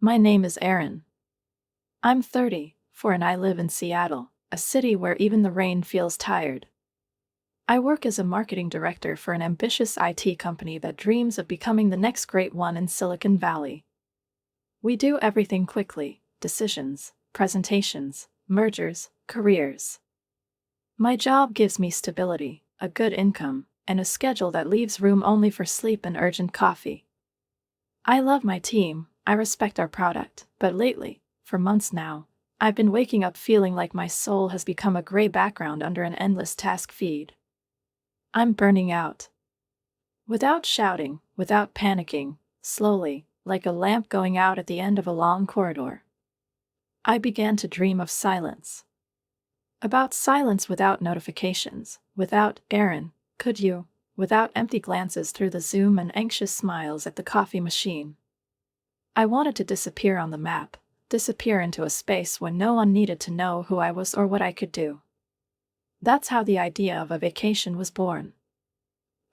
My name is Erin. I'm 34 and I live in Seattle, a city where even the rain feels tired. I work as a marketing director for an ambitious IT company that dreams of becoming the next great one in Silicon Valley. We do everything quickly: decisions, presentations, mergers, careers. My job gives me stability, a good income, and a schedule that leaves room only for sleep and urgent coffee. I love my team, I respect our product, but lately, for months now, I've been waking up feeling like my soul has become a gray background under an endless task feed. I'm burning out. Without shouting, without panicking, slowly, like a lamp going out at the end of a long corridor. I began to dream of silence. About silence without notifications, without Erin, could you, without empty glances through the Zoom and anxious smiles at the coffee machine. I wanted to disappear on the map, disappear into a space when no one needed to know who I was or what I could do. That's how the idea of a vacation was born.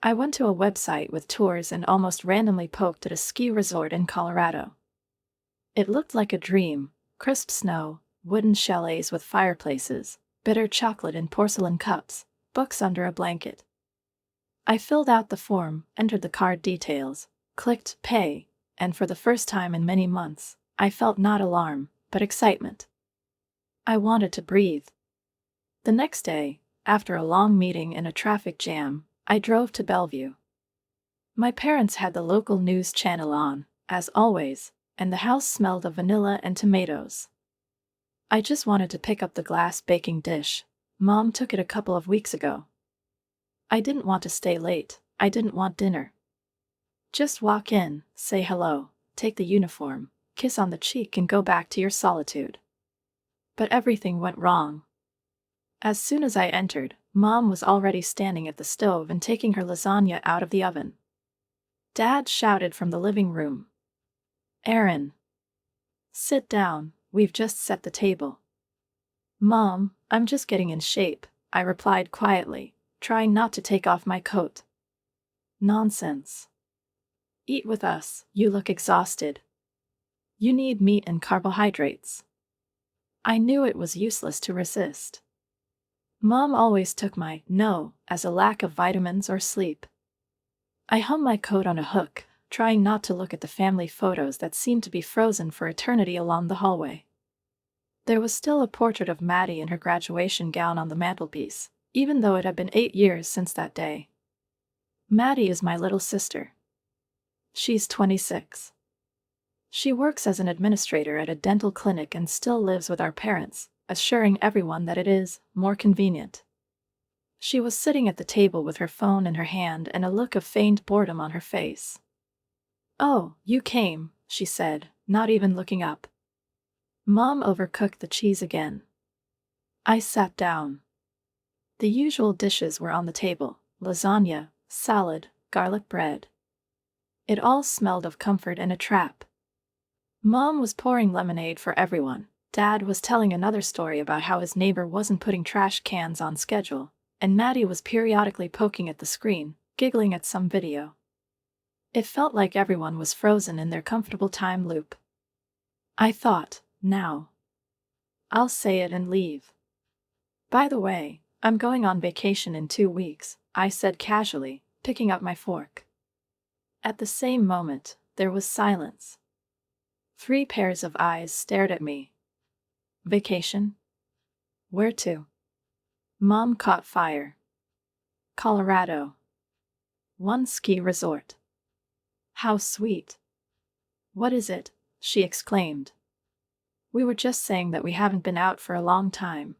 I went to a website with tours and almost randomly poked at a ski resort in Colorado. It looked like a dream: crisp snow, wooden chalets with fireplaces, bitter chocolate in porcelain cups, books under a blanket. I filled out the form, entered the card details, clicked pay, and for the first time in many months, I felt not alarm, but excitement. I wanted to breathe. The next day, after a long meeting in a traffic jam, I drove to Bellevue. My parents had the local news channel on, as always, and the house smelled of vanilla and tomatoes. I just wanted to pick up the glass baking dish. Mom took it a couple of weeks ago. I didn't want to stay late. I didn't want dinner. Just walk in, say hello, take the uniform, kiss on the cheek and go back to your solitude. But everything went wrong. As soon as I entered, Mom was already standing at the stove and taking her lasagna out of the oven. Dad shouted from the living room, "Erin, sit down, we've just set the table." "Mom, I'm just getting in shape," I replied quietly, trying not to take off my coat. "Nonsense. Eat with us, you look exhausted. You need meat and carbohydrates." I knew it was useless to resist. Mom always took my no as a lack of vitamins or sleep. I hung my coat on a hook, trying not to look at the family photos that seemed to be frozen for eternity along the hallway. There was still a portrait of Maddie in her graduation gown on the mantelpiece, even though it had been 8 years since that day. Maddie is my little sister. She's 26. She works as an administrator at a dental clinic and still lives with our parents, assuring everyone that it is more convenient. She was sitting at the table with her phone in her hand and a look of feigned boredom on her face. "Oh, you came," she said, not even looking up. Mom overcooked the cheese again. I sat down. The usual dishes were on the table: lasagna, salad, garlic bread. It all smelled of comfort and a trap. Mom was pouring lemonade for everyone. Dad was telling another story about how his neighbor wasn't putting trash cans on schedule, and Maddie was periodically poking at the screen, giggling at some video. It felt like everyone was frozen in their comfortable time loop. I thought, now. I'll say it and leave. "By the way, I'm going on vacation in 2 weeks," I said casually, picking up my fork. At the same moment, there was silence. 3 pairs of eyes stared at me. Vacation? Where to? Mom caught fire. Colorado. One ski resort. How sweet. "What is it?" she exclaimed. "We were just saying that we haven't been out for a long time.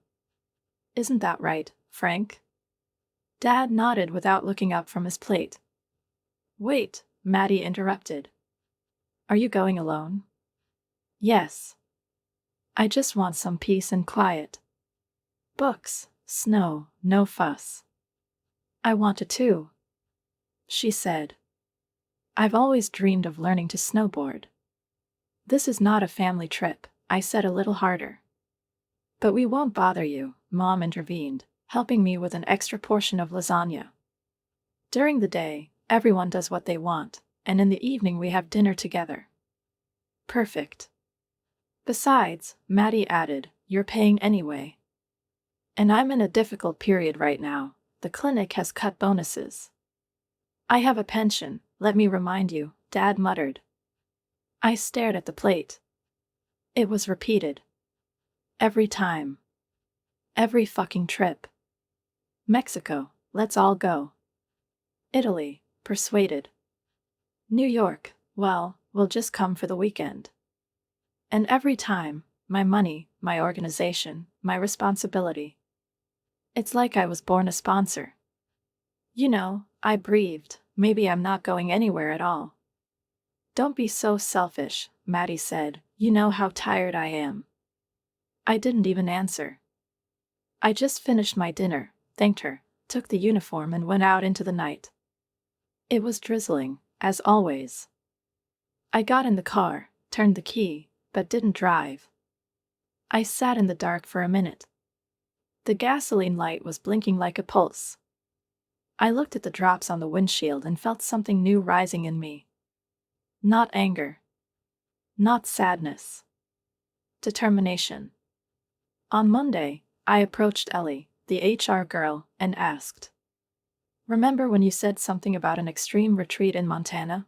Isn't that right, Frank?" Dad nodded without looking up from his plate. "Wait," Maddie interrupted. "Are you going alone?" "Yes. I just want some peace and quiet. Books, snow, no fuss." "I want it too," she said. "I've always dreamed of learning to snowboard." "This is not a family trip," I said a little harder. "But we won't bother you," Mom intervened, helping me with an extra portion of lasagna. "During the day, everyone does what they want, and in the evening we have dinner together." "Perfect." Besides, Maddie added, you're paying anyway. And I'm in a difficult period right now. The clinic has cut bonuses. I have a pension, let me remind you, Dad muttered. I stared at the plate. It was repeated. Every time. Every fucking trip. Mexico, let's all go. Italy, persuaded. New York, well, we'll just come for the weekend. And every time, my money, my organization, my responsibility. It's like I was born a sponsor. You know, I breathed, maybe I'm not going anywhere at all. Don't be so selfish, Maddie said, you know how tired I am. I didn't even answer. I just finished my dinner, thanked her, took the uniform and went out into the night. It was drizzling, as always. I got in the car, turned the key, but didn't drive. I sat in the dark for a minute. The gasoline light was blinking like a pulse. I looked at the drops on the windshield and felt something new rising in me. Not anger. Not sadness. Determination. On Monday, I approached Ellie, the HR girl, and asked, "Remember when you said something about an extreme retreat in Montana?"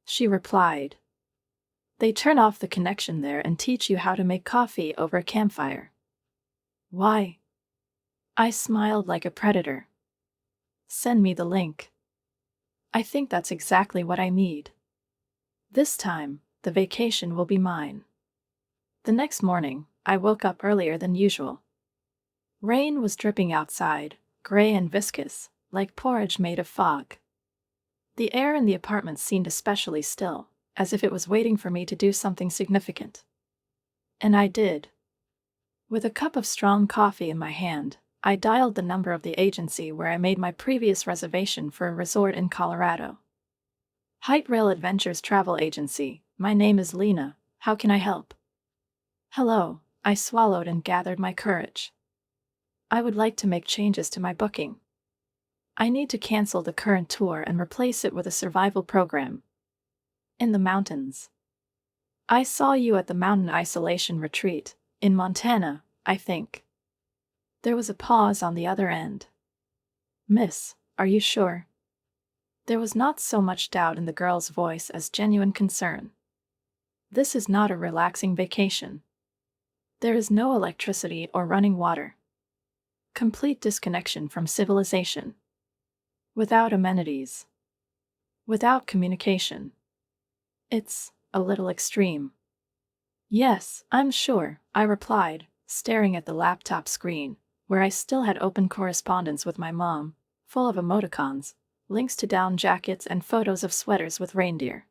She replied, "They turn off the connection there and teach you how to make coffee over a campfire." Why? I smiled like a predator. Send me the link. I think that's exactly what I need. This time, the vacation will be mine. The next morning, I woke up earlier than usual. Rain was dripping outside, gray and viscous, like porridge made of fog. The air in the apartment seemed especially still, as if it was waiting for me to do something significant. And I did. With a cup of strong coffee in my hand, I dialed the number of the agency where I made my previous reservation for a resort in Colorado. Hype Rail Adventures Travel Agency, my name is Lena, how can I help? Hello, I swallowed and gathered my courage. I would like to make changes to my booking. I need to cancel the current tour and replace it with a survival program. In the mountains. I saw you at the mountain isolation retreat, in Montana, I think. There was a pause on the other end. Miss, are you sure? There was not so much doubt in the girl's voice as genuine concern. This is not a relaxing vacation. There is no electricity or running water. Complete disconnection from civilization. Without amenities. Without communication. It's a little extreme. Yes, I'm sure, I replied, staring at the laptop screen, where I still had open correspondence with my mom, full of emoticons, links to down jackets and photos of sweaters with reindeer.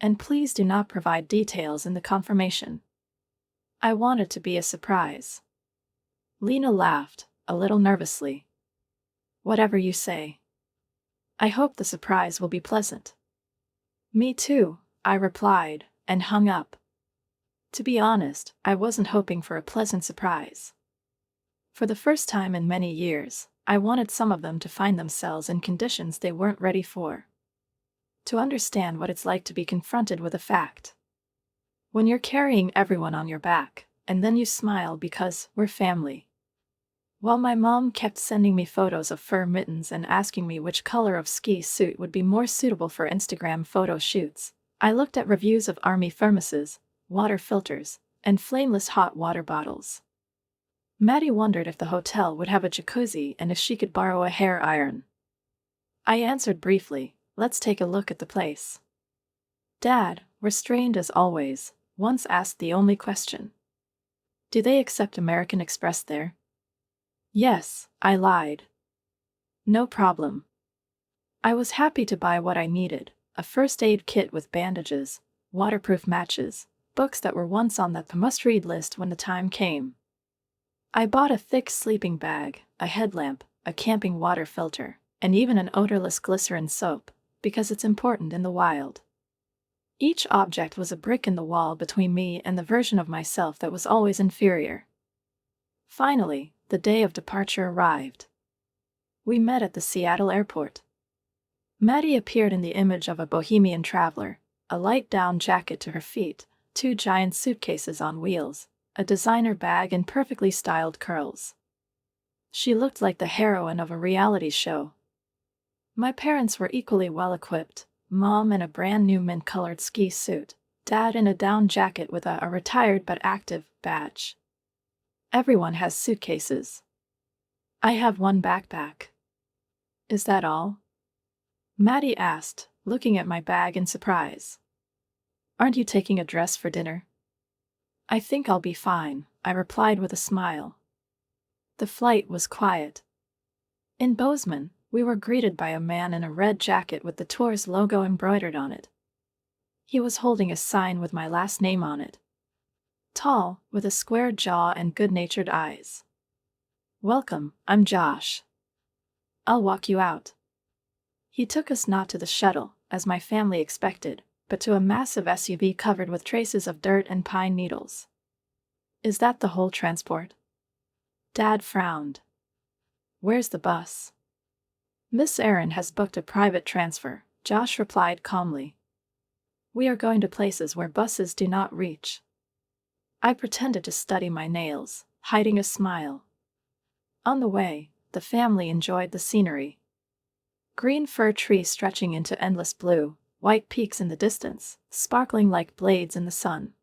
And please do not provide details in the confirmation. I want it to be a surprise. Lena laughed, a little nervously. Whatever you say. I hope the surprise will be pleasant. Me too, I replied, and hung up. To be honest, I wasn't hoping for a pleasant surprise. For the first time in many years, I wanted some of them to find themselves in conditions they weren't ready for. To understand what it's like to be confronted with a fact. When you're carrying everyone on your back, and then you smile because we're family. While my mom kept sending me photos of fur mittens and asking me which color of ski suit would be more suitable for Instagram photo shoots, I looked at reviews of army thermoses, water filters, and flameless hot water bottles. Maddie wondered if the hotel would have a jacuzzi and if she could borrow a hair iron. I answered briefly, let's take a look at the place. Dad, restrained as always, once asked the only question. Do they accept American Express there? Yes, I lied. No problem. I was happy to buy what I needed, a first aid kit with bandages, waterproof matches, books that were once on that must-read list when the time came. I bought a thick sleeping bag, a headlamp, a camping water filter, and even an odorless glycerin soap, because it's important in the wild. Each object was a brick in the wall between me and the version of myself that was always inferior. Finally, the day of departure arrived. We met at the Seattle airport. Maddie appeared in the image of a bohemian traveler, a light down jacket to her feet, 2 giant suitcases on wheels, a designer bag, and perfectly styled curls. She looked like the heroine of a reality show. My parents were equally well equipped, Mom in a brand new mint-colored ski suit, Dad in a down jacket with a retired but active badge. Everyone has suitcases. I have one backpack. Is that all? Maddie asked, looking at my bag in surprise. Aren't you taking a dress for dinner? I think I'll be fine, I replied with a smile. The flight was quiet. In Bozeman, we were greeted by a man in a red jacket with the tour's logo embroidered on it. He was holding a sign with my last name on it. Tall, with a square jaw and good-natured eyes. Welcome, I'm Josh. I'll walk you out. He took us not to the shuttle, as my family expected, but to a massive SUV covered with traces of dirt and pine needles. Is that the whole transport? Dad frowned. Where's the bus? Miss Erin has booked a private transfer, Josh replied calmly. We are going to places where buses do not reach. I pretended to study my nails, hiding a smile. On the way, the family enjoyed the scenery. Green fir trees stretching into endless blue, white peaks in the distance, sparkling like blades in the sun.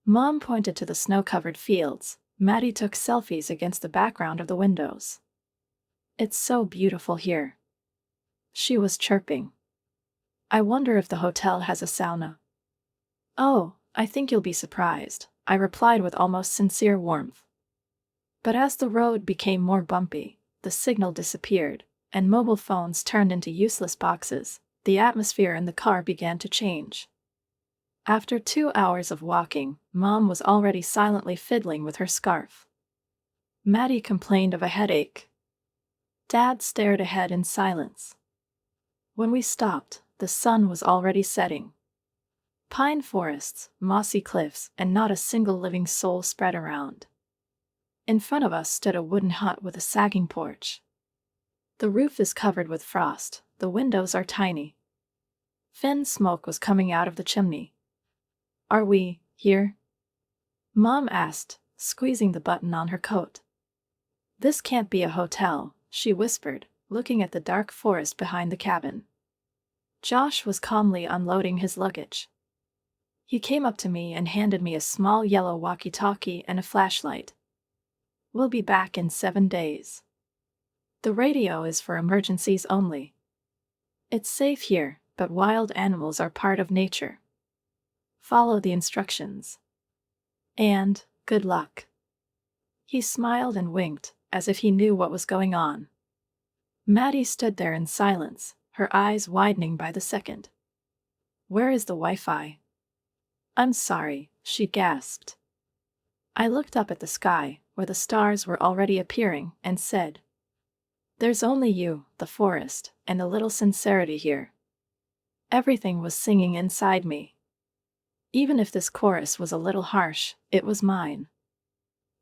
Mom pointed to the snow-covered fields. Maddie took selfies against the background of the windows. It's so beautiful here. She was chirping. I wonder if the hotel has a sauna. Oh, I think you'll be surprised, I replied with almost sincere warmth. But as the road became more bumpy, the signal disappeared, and mobile phones turned into useless boxes, the atmosphere in the car began to change. After 2 hours of walking, Mom was already silently fiddling with her scarf. Maddie complained of a headache. Dad stared ahead in silence. When we stopped, the sun was already setting. Pine forests, mossy cliffs, and not a single living soul spread around. In front of us stood a wooden hut with a sagging porch. The roof is covered with frost, the windows are tiny. Thin smoke was coming out of the chimney. Are we here? Mom asked, squeezing the button on her coat. This can't be a hotel, she whispered, looking at the dark forest behind the cabin. Josh was calmly unloading his luggage. He came up to me and handed me a small yellow walkie-talkie and a flashlight. We'll be back in 7 days. The radio is for emergencies only. It's safe here, but wild animals are part of nature. Follow the instructions. And, good luck. He smiled and winked, as if he knew what was going on. Maddie stood there in silence, her eyes widening by the second. Where is the Wi-Fi? I'm sorry, she gasped. I looked up at the sky, where the stars were already appearing, and said, There's only you, the forest, and a little sincerity here. Everything was singing inside me. Even if this chorus was a little harsh, it was mine.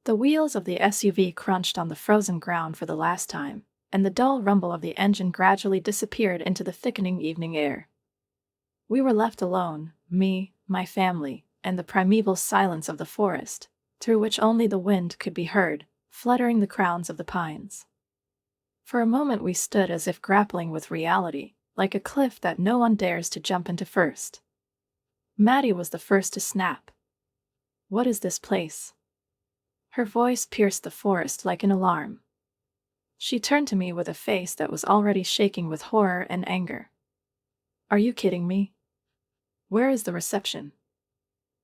The wheels of the SUV crunched on the frozen ground for the last time, and the dull rumble of the engine gradually disappeared into the thickening evening air. We were left alone, me, my family, and the primeval silence of the forest, through which only the wind could be heard, fluttering the crowns of the pines. For a moment we stood as if grappling with reality, like a cliff that no one dares to jump into first. Maddie was the first to snap. What is this place? Her voice pierced the forest like an alarm. She turned to me with a face that was already shaking with horror and anger. Are you kidding me? Where is the reception?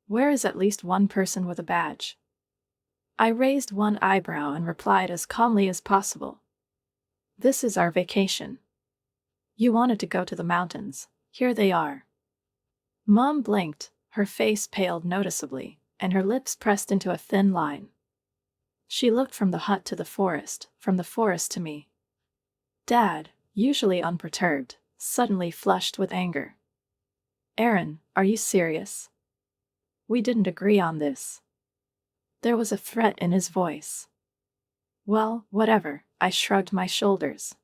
Where is at least one person with a badge? I raised one eyebrow and replied as calmly as possible. This is our vacation. You wanted to go to the mountains. Here they are. Mom blinked, her face paled noticeably, and her lips pressed into a thin line. She looked from the hut to the forest, from the forest to me. Dad, usually unperturbed, suddenly flushed with anger. Erin, are you serious? We didn't agree on this. There was a threat in his voice. Well, whatever, I shrugged my shoulders.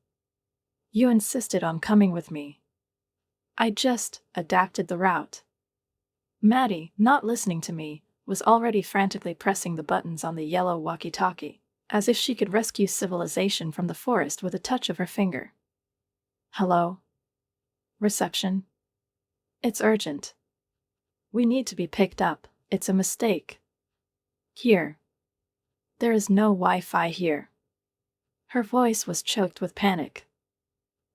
You insisted on coming with me. I just adapted the route. Maddie, not listening to me, was already frantically pressing the buttons on the yellow walkie-talkie, as if she could rescue civilization from the forest with a touch of her finger. Hello? Reception? It's urgent. We need to be picked up. It's a mistake. Here. There is no Wi-Fi here. Her voice was choked with panic.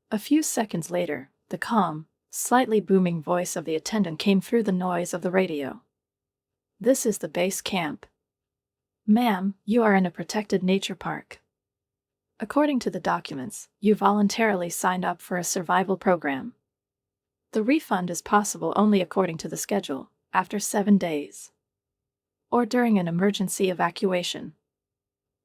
A few seconds later, the calm, slightly booming voice of the attendant came through the noise of the radio. This is the base camp. Ma'am, you are in a protected nature park. According to the documents, you voluntarily signed up for a survival program. The refund is possible only according to the schedule, after 7 days. Or during an emergency evacuation.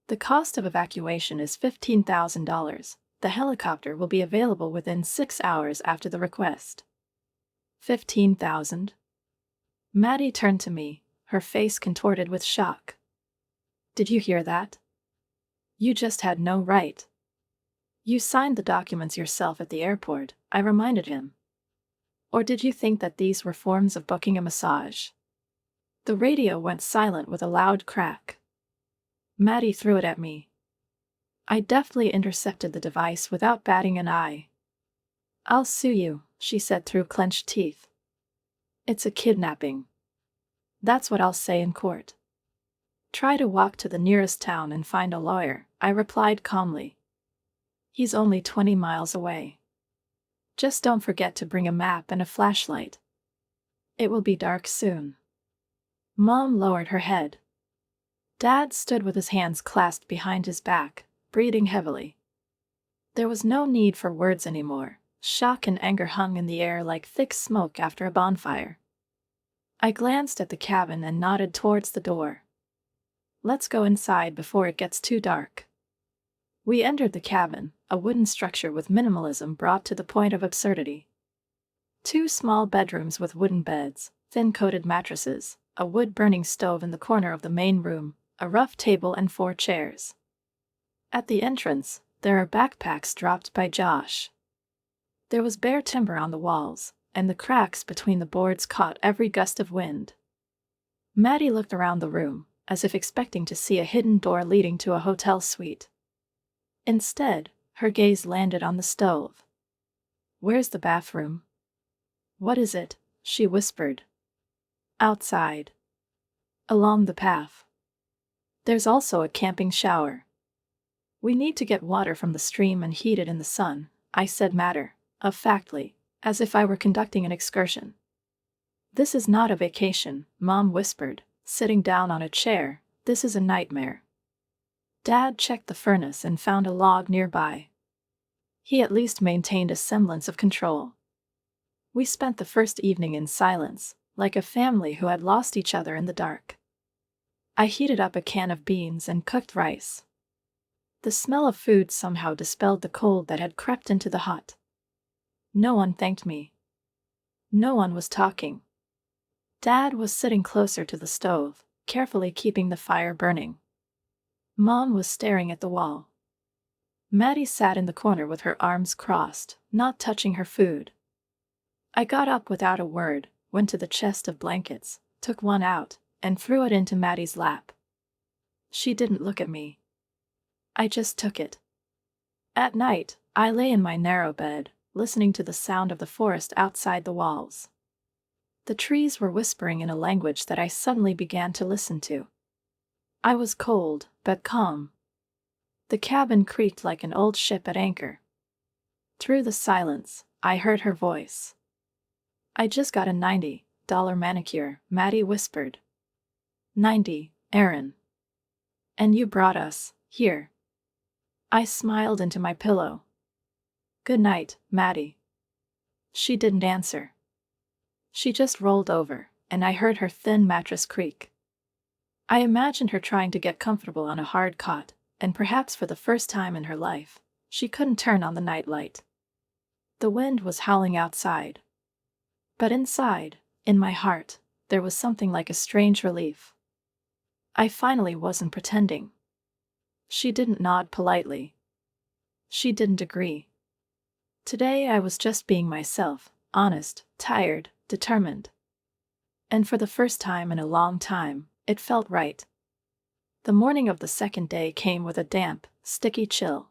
The cost of evacuation is $15,000. The helicopter will be available within 6 hours after the request. 15,000? Maddie turned to me, her face contorted with shock. Did you hear that? You just had no right. You signed the documents yourself at the airport, I reminded him. Or did you think that these were forms of booking a massage? The radio went silent with a loud crack. Maddie threw it at me. I deftly intercepted the device without batting an eye. I'll sue you, she said through clenched teeth. It's a kidnapping. That's what I'll say in court. Try to walk to the nearest town and find a lawyer, I replied calmly. He's only 20 miles away. Just don't forget to bring a map and a flashlight. It will be dark soon. Mom lowered her head. Dad stood with his hands clasped behind his back, breathing heavily. There was no need for words anymore. Shock and anger hung in the air like thick smoke after a bonfire. I glanced at the cabin and nodded towards the door. Let's go inside before it gets too dark. We entered the cabin, a wooden structure with minimalism brought to the point of absurdity. 2 small bedrooms with wooden beds, thin-coated mattresses, a wood-burning stove in the corner of the main room, a rough table and 4 chairs. At the entrance, there are backpacks dropped by Josh. There was bare timber on the walls, and the cracks between the boards caught every gust of wind. Maddie looked around the room, as if expecting to see a hidden door leading to a hotel suite. Instead, her gaze landed on the stove. Where's the bathroom? What is it? She whispered. Outside. Along the path. There's also a camping shower. We need to get water from the stream and heat it in the sun, I said matter-of-factly, as if I were conducting an excursion. This is not a vacation, Mom whispered, sitting down on a chair. This is a nightmare. Dad checked the furnace and found a log nearby. He at least maintained a semblance of control. We spent the first evening in silence, like a family who had lost each other in the dark. I heated up a can of beans and cooked rice. The smell of food somehow dispelled the cold that had crept into the hut. No one thanked me. No one was talking. Dad was sitting closer to the stove, carefully keeping the fire burning. Mom was staring at the wall. Maddie sat in the corner with her arms crossed, not touching her food. I got up without a word, went to the chest of blankets, took one out, and threw it into Maddie's lap. She didn't look at me. I just took it. At night, I lay in my narrow bed, listening to the sound of the forest outside the walls. The trees were whispering in a language that I suddenly began to listen to. I was cold, but calm. The cabin creaked like an old ship at anchor. Through the silence, I heard her voice. I just got a $90 manicure, Maddie whispered. 90, Aaron. And you brought us here. I smiled into my pillow. Good night, Maddie. She didn't answer. She just rolled over, and I heard her thin mattress creak. I imagined her trying to get comfortable on a hard cot, and perhaps for the first time in her life, she couldn't turn on the nightlight. The wind was howling outside. But inside, in my heart, there was something like a strange relief. I finally wasn't pretending. She didn't nod politely. She didn't agree. Today I was just being myself, honest, tired, determined. And for the first time in a long time, it felt right. The morning of the second day came with a damp, sticky chill.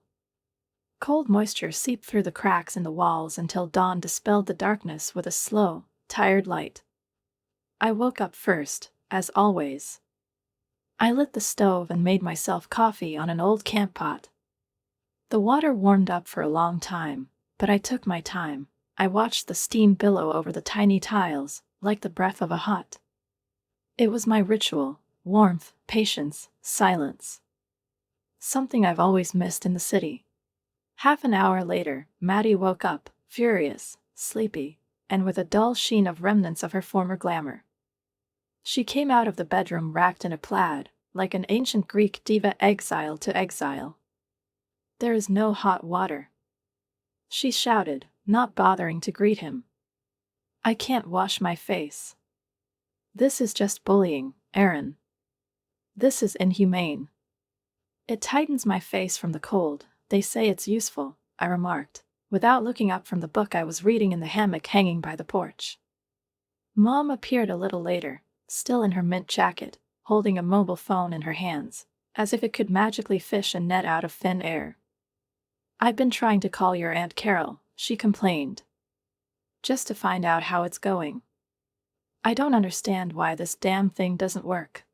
Cold moisture seeped through the cracks in the walls until dawn dispelled the darkness with a slow, tired light. I woke up first, as always. I lit the stove and made myself coffee on an old camp pot. The water warmed up for a long time, but I took my time. I watched the steam billow over the tiny tiles, like the breath of a hut. It was my ritual: warmth, patience, silence. Something I've always missed in the city. Half an hour later, Maddie woke up, furious, sleepy, and with a dull sheen of remnants of her former glamour. She came out of the bedroom wrapped in a plaid, like an ancient Greek diva exiled to exile. "There is no hot water," she shouted, not bothering to greet him. "I can't wash my face. This is just bullying, Aaron. This is inhumane. It tightens my face from the cold. They say it's useful," I remarked, without looking up from the book I was reading in the hammock hanging by the porch. Mom appeared a little later, still in her mint jacket, holding a mobile phone in her hands, as if it could magically fish a net out of thin air. "I've been trying to call your Aunt Carol," she complained, "just to find out how it's going. I don't understand why this damn thing doesn't work.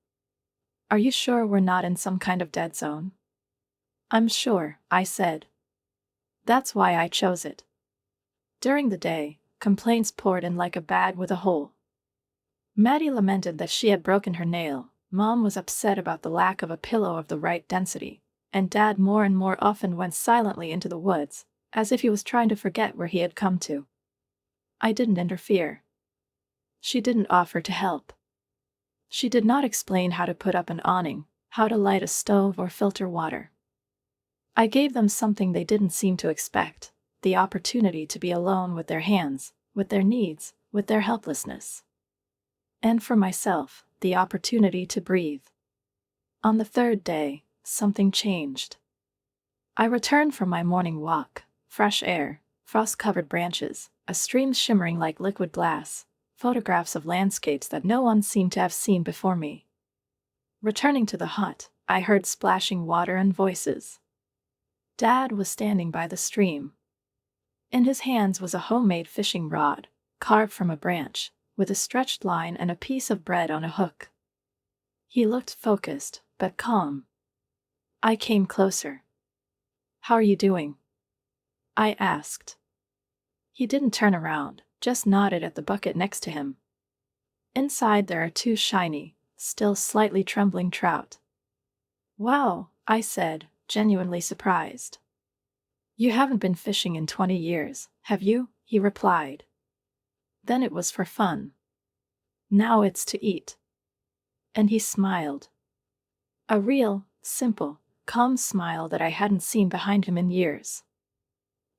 Are you sure we're not in some kind of dead zone?" "I'm sure," I said. "That's why I chose it." During the day, complaints poured in like a bag with a hole. Maddie lamented that she had broken her nail, Mom was upset about the lack of a pillow of the right density, and Dad more and more often went silently into the woods, as if he was trying to forget where he had come to. I didn't interfere. She didn't offer to help. She did not explain how to put up an awning, how to light a stove or filter water. I gave them something they didn't seem to expect: the opportunity to be alone with their hands, with their needs, with their helplessness. And for myself, the opportunity to breathe. On the third day, something changed. I returned from my morning walk: fresh air, frost-covered branches, a stream shimmering like liquid glass, photographs of landscapes that no one seemed to have seen before me. Returning to the hut, I heard splashing water and voices. Dad was standing by the stream. In his hands was a homemade fishing rod, carved from a branch, with a stretched line and a piece of bread on a hook. He looked focused, but calm. I came closer. "How are you doing?" I asked. He didn't turn around, just nodded at the bucket next to him. Inside there are two shiny, still slightly trembling trout. "Wow," I said, genuinely surprised. "You haven't been fishing in 20 years, have you?" he replied. "Then it was for fun. Now it's to eat." And he smiled. A real, simple, calm smile that I hadn't seen behind him in years.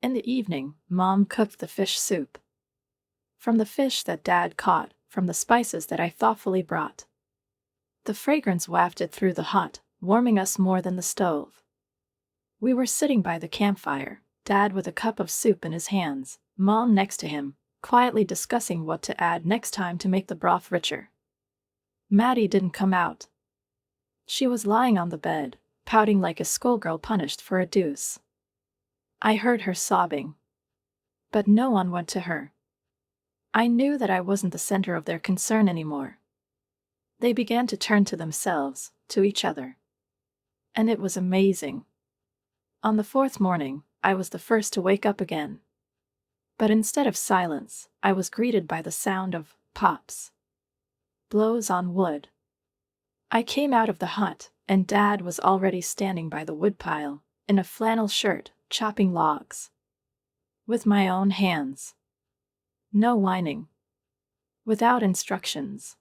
In the evening, Mom cooked the fish soup. From the fish that Dad caught, from the spices that I thoughtfully brought. The fragrance wafted through the hut, warming us more than the stove. We were sitting by the campfire, Dad with a cup of soup in his hands, Mom next to him, quietly discussing what to add next time to make the broth richer. Maddie didn't come out. She was lying on the bed, pouting like a schoolgirl punished for a deuce. I heard her sobbing. But no one went to her. I knew that I wasn't the center of their concern anymore. They began to turn to themselves, to each other. And it was amazing. On the fourth morning, I was the first to wake up again. But instead of silence, I was greeted by the sound of pops. Blows on wood. I came out of the hut, and Dad was already standing by the woodpile, in a flannel shirt, chopping logs. With my own hands. No whining. Without instructions.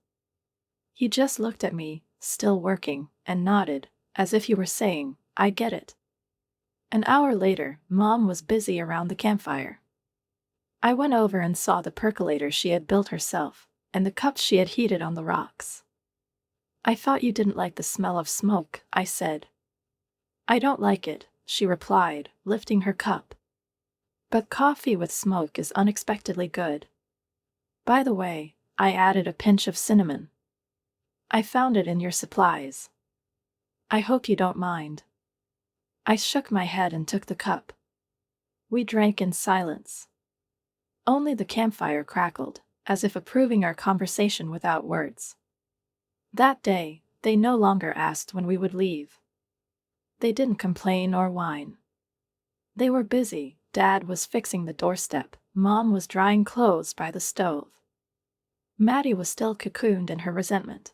He just looked at me, still working, and nodded, as if he were saying, "I get it." An hour later, Mom was busy around the campfire. I went over and saw the percolator she had built herself, and the cups she had heated on the rocks. "I thought you didn't like the smell of smoke," I said. "I don't like it," she replied, lifting her cup. "But coffee with smoke is unexpectedly good. By the way, I added a pinch of cinnamon. I found it in your supplies. I hope you don't mind. I shook my head and took the cup. We drank in silence. Only the campfire crackled, as if approving our conversation without words. That day, they no longer asked when we would leave. They didn't complain or whine. They were busy. Dad was fixing the doorstep. Mom was drying clothes by the stove. Maddie was still cocooned in her resentment.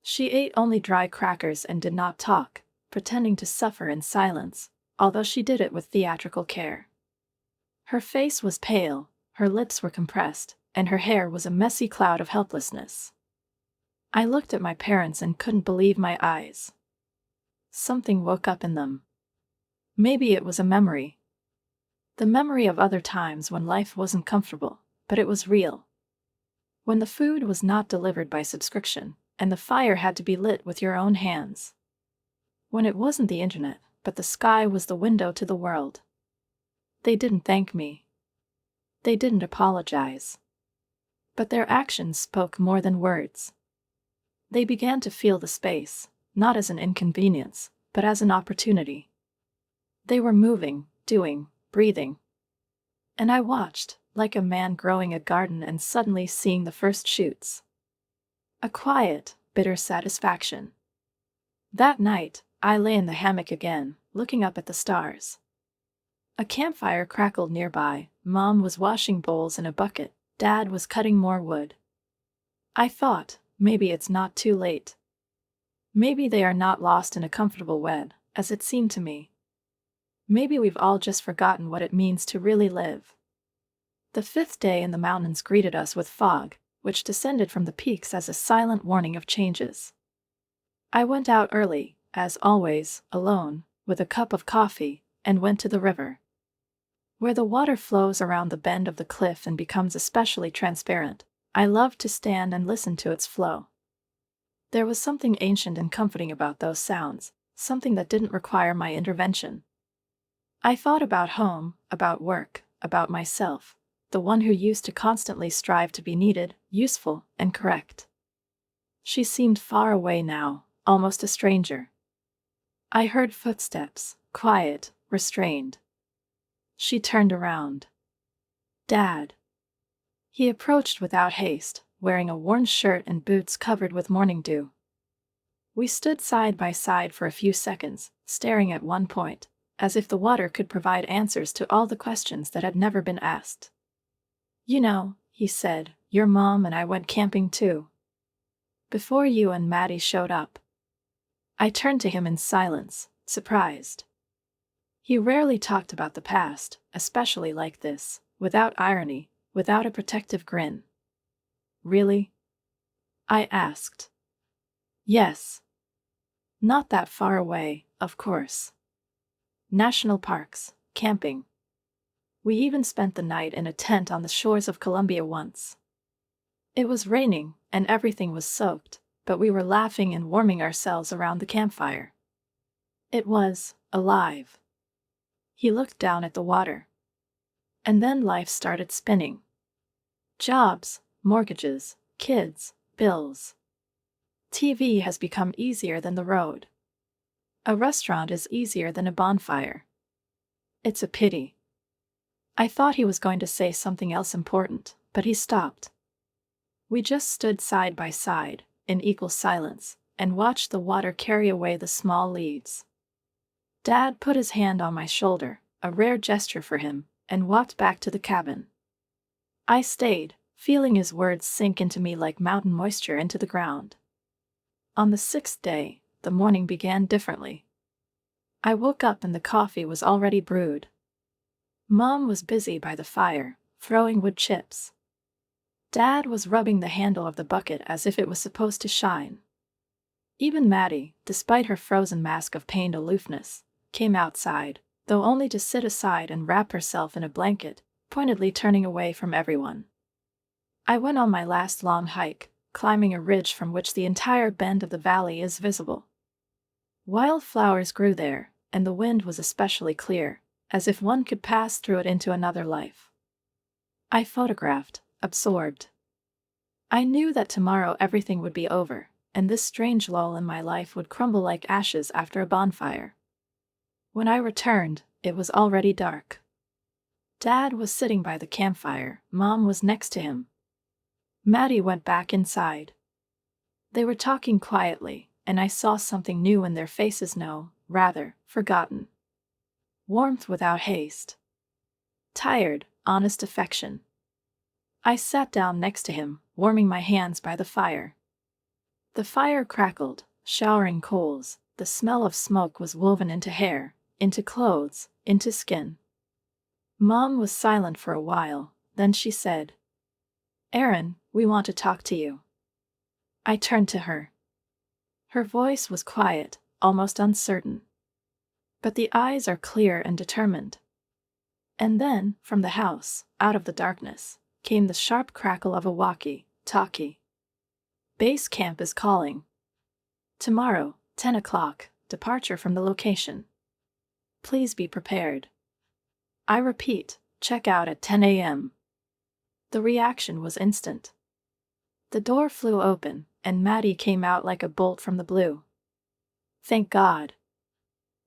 She ate only dry crackers and did not talk, pretending to suffer in silence, although she did it with theatrical care. Her face was pale, her lips were compressed, and her hair was a messy cloud of helplessness. I looked at my parents and couldn't believe my eyes. Something woke up in them. Maybe it was a memory. The memory of other times when life wasn't comfortable, but it was real. When the food was not delivered by subscription, and the fire had to be lit with your own hands. When it wasn't the internet, but the sky was the window to the world. They didn't thank me. They didn't apologize. But their actions spoke more than words. They began to feel the space, not as an inconvenience, but as an opportunity. They were moving, doing, breathing. And I watched, like a man growing a garden and suddenly seeing the first shoots. A quiet, bitter satisfaction. That night, I lay in the hammock again, looking up at the stars. A campfire crackled nearby. Mom was washing bowls in a bucket. Dad was cutting more wood. I thought, maybe it's not too late. Maybe they are not lost in a comfortable web, as it seemed to me. Maybe we've all just forgotten what it means to really live. The 5th day in the mountains greeted us with fog, which descended from the peaks as a silent warning of changes. I went out early, as always, alone, with a cup of coffee, and went to the river. Where the water flows around the bend of the cliff and becomes especially transparent, I loved to stand and listen to its flow. There was something ancient and comforting about those sounds, something that didn't require my intervention. I thought about home, about work, about myself, the one who used to constantly strive to be needed, useful, and correct. She seemed far away now, almost a stranger. I heard footsteps, quiet, restrained. She turned around. Dad. He approached without haste, wearing a worn shirt and boots covered with morning dew. We stood side by side for a few seconds, staring at one point, as if the water could provide answers to all the questions that had never been asked. You know, he said, your mom and I went camping too. Before you and Maddie showed up. I turned to him in silence, surprised. He rarely talked about the past, especially like this, without irony, without a protective grin. Really? I asked. Yes. Not that far away, of course. National parks, camping. We even spent the night in a tent on the shores of Colombia once. It was raining, and everything was soaked, but we were laughing and warming ourselves around the campfire. It was alive. He looked down at the water. And then life started spinning. Jobs, mortgages, kids, bills. TV has become easier than the road. A restaurant is easier than a bonfire. It's a pity. I thought he was going to say something else important, but he stopped. We just stood side by side, in equal silence, and watched the water carry away the small leaves. Dad put his hand on my shoulder, a rare gesture for him, and walked back to the cabin. I stayed, feeling his words sink into me like mountain moisture into the ground. On the 6th day, the morning began differently. I woke up and the coffee was already brewed. Mom was busy by the fire, throwing wood chips. Dad was rubbing the handle of the bucket as if it was supposed to shine. Even Maddie, despite her frozen mask of pained aloofness, came outside, though only to sit aside and wrap herself in a blanket, pointedly turning away from everyone. I went on my last long hike, climbing a ridge from which the entire bend of the valley is visible. Wildflowers grew there, and the wind was especially clear, as if one could pass through it into another life. I photographed, absorbed. I knew that tomorrow everything would be over, and this strange lull in my life would crumble like ashes after a bonfire. When I returned, it was already dark. Dad was sitting by the campfire, Mom was next to him. Maddie went back inside. They were talking quietly, and I saw something new in their faces, rather, forgotten. Warmth without haste. Tired, honest affection. I sat down next to him, warming my hands by the fire. The fire crackled, showering coals. The smell of smoke was woven into hair, into clothes, into skin. Mom was silent for a while, then she said, "Aaron, we want to talk to you." I turned to her. Her voice was quiet, almost uncertain. But the eyes are clear and determined. And then, from the house, out of the darkness, came the sharp crackle of a walkie-talkie. "Base camp is calling. Tomorrow, 10 o'clock, departure from the location. Please be prepared." I repeat, check out at 10 a.m. The reaction was instant. The door flew open, and Maddie came out like a bolt from the blue. "Thank God."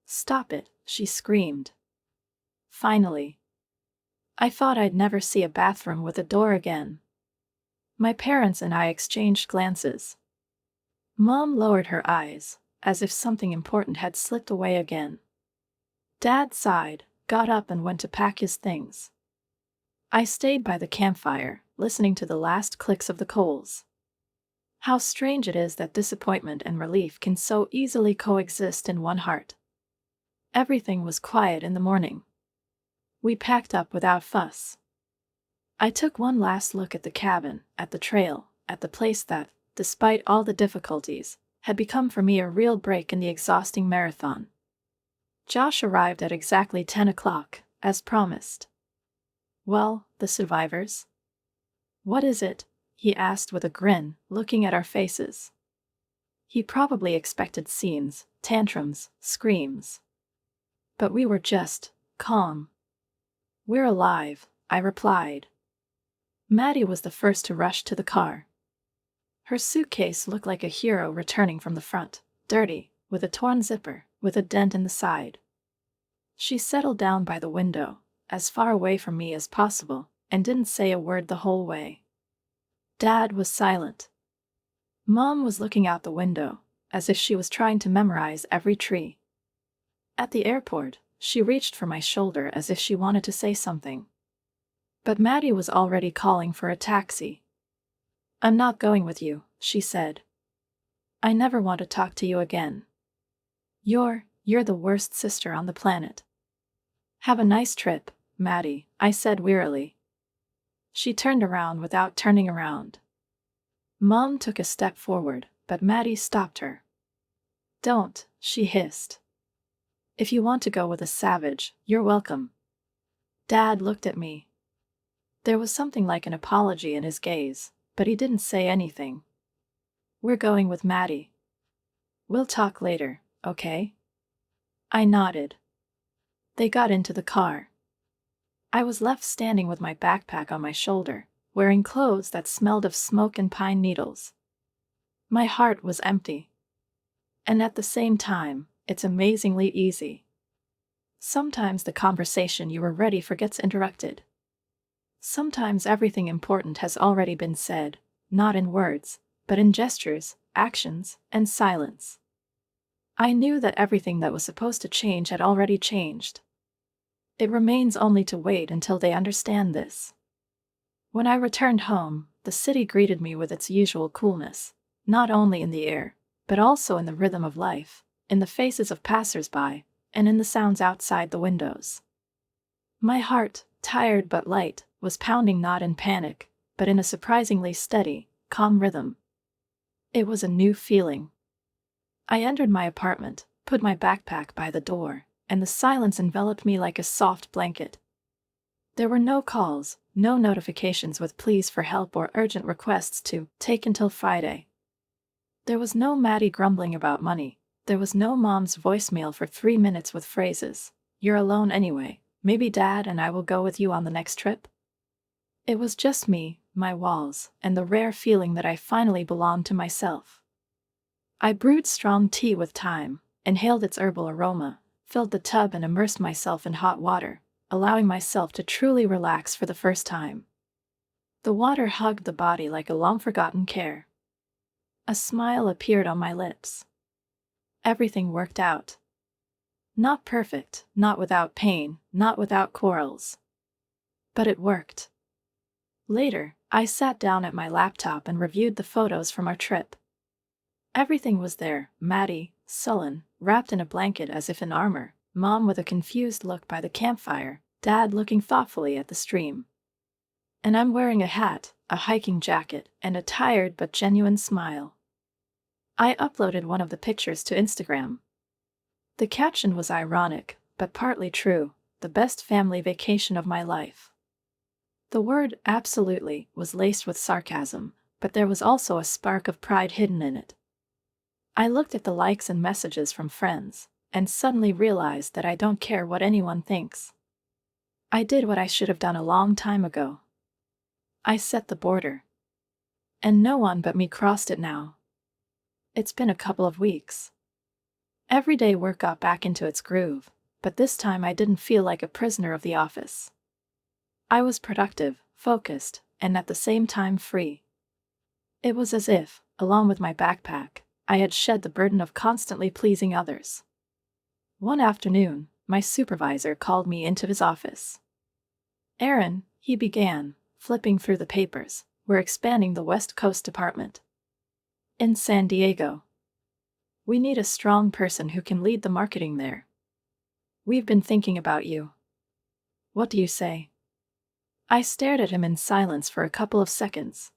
"Stop it," she screamed. Finally. I thought I'd never see a bathroom with a door again. My parents and I exchanged glances. Mom lowered her eyes, as if something important had slipped away again. Dad sighed, got up and went to pack his things. I stayed by the campfire, listening to the last clicks of the coals. How strange it is that disappointment and relief can so easily coexist in one heart. Everything was quiet in the morning. We packed up without fuss. I took one last look at the cabin, at the trail, at the place that, despite all the difficulties, had become for me a real break in the exhausting marathon. Josh arrived at exactly 10 o'clock, as promised. "Well, the survivors?" "What is it?" he asked with a grin, looking at our faces. He probably expected scenes, tantrums, screams. But we were just calm. "We're alive," I replied. Maddie was the first to rush to the car. Her suitcase looked like a hero returning from the front, dirty, with a torn zipper, with a dent in the side. She settled down by the window, as far away from me as possible, and didn't say a word the whole way. Dad was silent. Mom was looking out the window, as if she was trying to memorize every tree. At the airport, she reached for my shoulder as if she wanted to say something. But Maddie was already calling for a taxi. "I'm not going with you," she said. "I never want to talk to you again. You're the worst sister on the planet." "Have a nice trip, Maddie," I said wearily. She turned around without turning around. Mom took a step forward, but Maddie stopped her. "Don't," she hissed. "If you want to go with a savage, you're welcome." Dad looked at me. There was something like an apology in his gaze, but he didn't say anything. "We're going with Maddie. We'll talk later, okay?" I nodded. They got into the car. I was left standing with my backpack on my shoulder, wearing clothes that smelled of smoke and pine needles. My heart was empty. And at the same time, it's amazingly easy. Sometimes the conversation you were ready for gets interrupted. Sometimes everything important has already been said, not in words, but in gestures, actions, and silence. I knew that everything that was supposed to change had already changed. It remains only to wait until they understand this. When I returned home, the city greeted me with its usual coolness, not only in the air, but also in the rhythm of life, in the faces of passers-by, and in the sounds outside the windows. My heart, tired but light, was pounding not in panic, but in a surprisingly steady, calm rhythm. It was a new feeling. I entered my apartment, put my backpack by the door, and the silence enveloped me like a soft blanket. There were no calls, no notifications with pleas for help or urgent requests to take until Friday. There was no Maddie grumbling about money. There was no Mom's voicemail for 3 minutes with phrases, "You're alone anyway, maybe Dad and I will go with you on the next trip." It was just me, my walls, and the rare feeling that I finally belonged to myself. I brewed strong tea with thyme, inhaled its herbal aroma, filled the tub and immersed myself in hot water, allowing myself to truly relax for the first time. The water hugged the body like a long-forgotten care. A smile appeared on my lips. Everything worked out. Not perfect, not without pain, not without quarrels. But it worked. Later, I sat down at my laptop and reviewed the photos from our trip. Everything was there: Maddie, sullen, wrapped in a blanket as if in armor, Mom with a confused look by the campfire, Dad looking thoughtfully at the stream. And I'm wearing a hat, a hiking jacket, and a tired but genuine smile. I uploaded one of the pictures to Instagram. The caption was ironic, but partly true: the best family vacation of my life. The word absolutely was laced with sarcasm, but there was also a spark of pride hidden in it. I looked at the likes and messages from friends, and suddenly realized that I don't care what anyone thinks. I did what I should have done a long time ago. I set the border. And no one but me crossed it now. It's been a couple of weeks. Everyday work got back into its groove, but this time I didn't feel like a prisoner of the office. I was productive, focused, and at the same time free. It was as if, along with my backpack, I had shed the burden of constantly pleasing others. One afternoon, my supervisor called me into his office. "Aaron," he began, flipping through the papers, "we're expanding the West Coast department. In San Diego. We need a strong person who can lead the marketing there. We've been thinking about you. What do you say?" I stared at him in silence for a couple of seconds.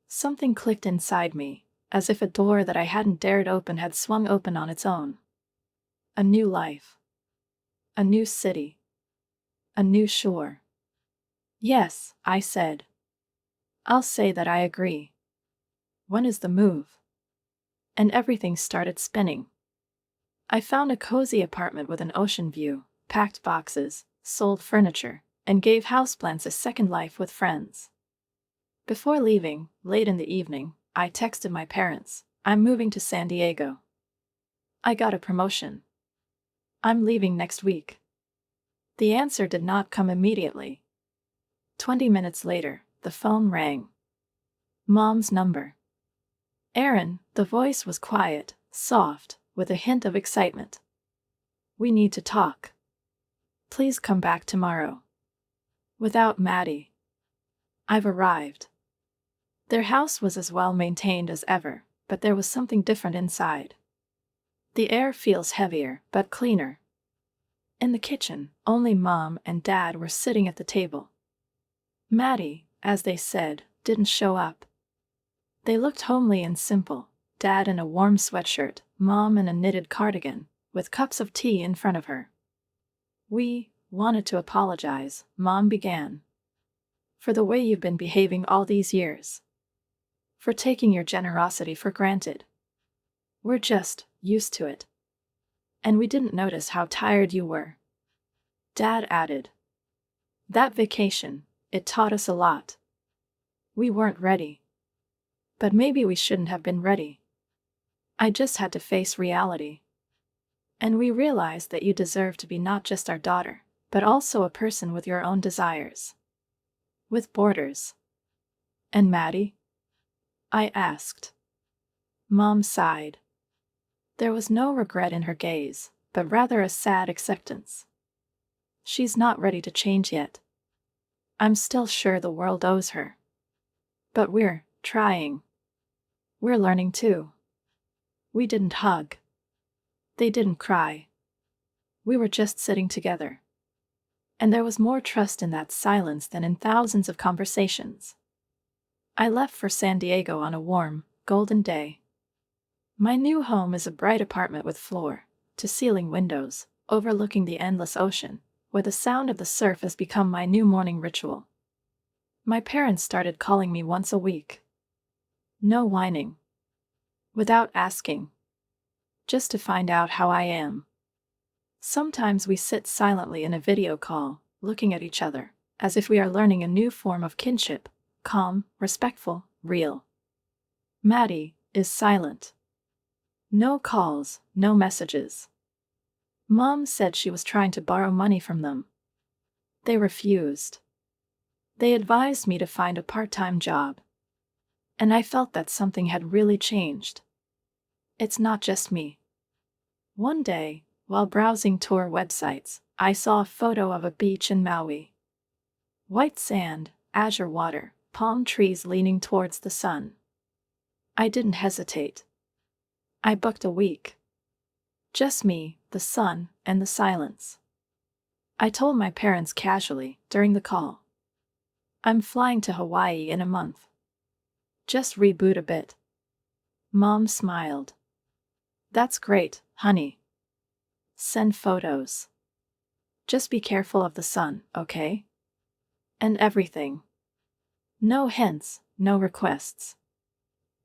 Something clicked inside me, as if a door that I hadn't dared open had swung open on its own. A new life. A new city. A new shore. "Yes," I said. "I'll say that I agree. When is the move?" And everything started spinning. I found a cozy apartment with an ocean view, packed boxes, sold furniture, and gave houseplants a second life with friends. Before leaving, late in the evening, I texted my parents, "I'm moving to San Diego. I got a promotion. I'm leaving next week." The answer did not come immediately. 20 minutes later, the phone rang. Mom's number. "Aaron," the voice was quiet, soft, with a hint of excitement. "We need to talk. Please come back tomorrow. Without Maddie." I've arrived. Their house was as well maintained as ever, but there was something different inside. The air feels heavier, but cleaner. In the kitchen, only Mom and Dad were sitting at the table. Maddie, as they said, didn't show up. They looked homely and simple: Dad in a warm sweatshirt, Mom in a knitted cardigan, with cups of tea in front of her. "We wanted to apologize," Mom began, "for the way you've been behaving all these years. For taking your generosity for granted. We're just used to it. And we didn't notice how tired you were." Dad added, "That vacation, it taught us a lot. We weren't ready. But maybe we shouldn't have been ready. I just had to face reality. And we realized that you deserve to be not just our daughter, but also a person with your own desires. With borders." "And Maddie?" I asked. Mom sighed. There was no regret in her gaze, but rather a sad acceptance. "She's not ready to change yet. I'm still sure the world owes her. But we're trying. We're learning too." We didn't hug. They didn't cry. We were just sitting together. And there was more trust in that silence than in thousands of conversations. I left for San Diego on a warm, golden day. My new home is a bright apartment with floor-to-ceiling windows, overlooking the endless ocean, where the sound of the surf has become my new morning ritual. My parents started calling me once a week. No whining. Without asking. Just to find out how I am. Sometimes we sit silently in a video call, looking at each other, as if we are learning a new form of kinship, calm, respectful, real. Maddie is silent. No calls, no messages. Mom said she was trying to borrow money from them. They refused. They advised me to find a part-time job. And I felt that something had really changed. It's not just me. One day, while browsing tour websites, I saw a photo of a beach in Maui. White sand, azure water, palm trees leaning towards the sun. I didn't hesitate. I booked a week. Just me, the sun, and the silence. I told my parents casually during the call. I'm flying to Hawaii in a month. Just reboot a bit. Mom smiled. That's great, honey. Send photos. Just be careful of the sun, okay? And everything. No hints, no requests.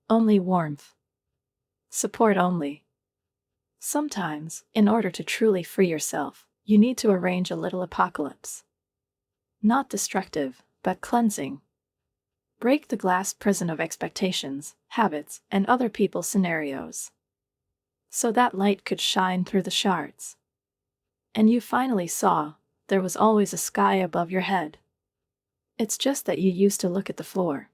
Only warmth. Support only. Sometimes, in order to truly free yourself, you need to arrange a little apocalypse. Not destructive, but cleansing. Break the glass prison of expectations, habits, and other people's scenarios. So that light could shine through the shards. And you finally saw there was always a sky above your head. It's just that you used to look at the floor.